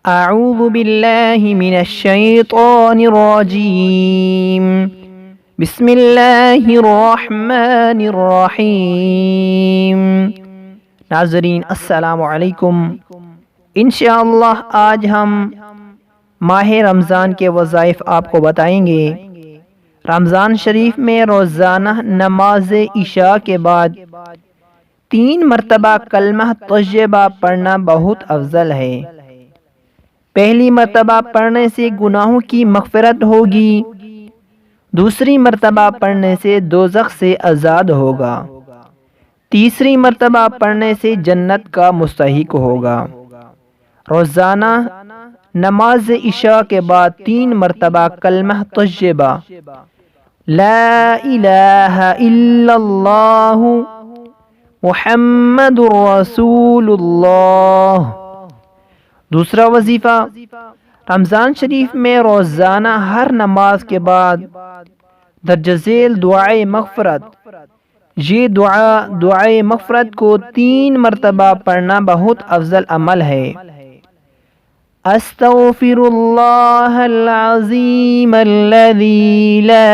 अऊज़ु बिल्लाहि मिनश्शैतानिर्रजीम। बिस्मिल्लाहिर्रहमानिर्रहीम। नाज़रीन अस्सलामु अलैकुम। इंशाअल्लाह आज हम माह रमज़ान के वज़ाइफ आपको बताएंगे। रमज़ान शरीफ में रोज़ाना नमाज इशा के बाद 3 मरतबा कलमा तय्यबा पढ़ना बहुत अफजल है। पहली मरतबा पढ़ने से गुनाहों की मग़फ़िरत होगी, दूसरी मरतबा पढ़ने से दोज़ख से आज़ाद होगा, तीसरी मरतबा पढ़ने से जन्नत का मुस्तहिक होगा। रोज़ाना नमाज इशा के बाद 3 मरतबा कलमा तय्यबा ला इलाहा इल्लल्लाहु मुहम्मदुर रसूलुल्लाह। दूसरा वजीफ़ा, रमज़ान शरीफ में रोज़ाना हर नमाज के बाद दर्जज़ेल दुआए मग़फ़िरत, ये दुआए मग़फ़िरत को 3 मरतबा पढ़ना बहुत अफजल अमल है। अस्तग़फ़िरुल्लाहल अज़ीमल्लज़ी ला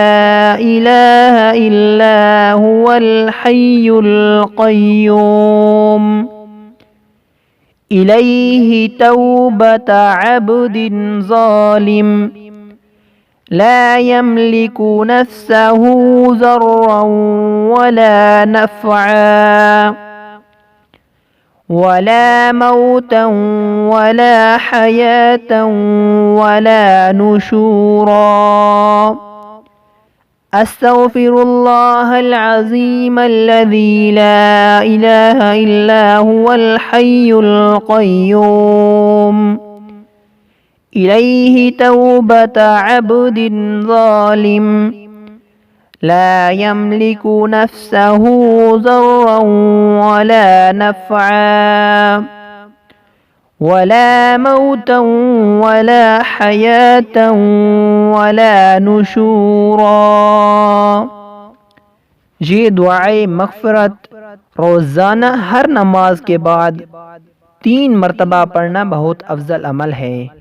इलाहा इल्ला हुवल हय्युल क़य्यूम। इलैहि तौबत अब्दिन ज़ालिम ला यमलिकु नफ्सहु ज़र्रन वला नफ़अन वला मौतन वला हयातन वला नुशूरा। अस्तग़फ़िरुल्लाहल अज़ीमल्लज़ी ला इलाहा इल्ला हुवल हय्युल क़य्यूम। इलैहि तौबत अब्दिन ज़ालिम ला यमलिकु नफ्सहु ज़र्रन वला नफ़अन वला मौतन वला हयातन वला नुशूरा। ये दुआए मग़फ़िरत रोज़ाना हर नमाज के बाद 3 मरतबा पढ़ना बहुत अफजल अमल है।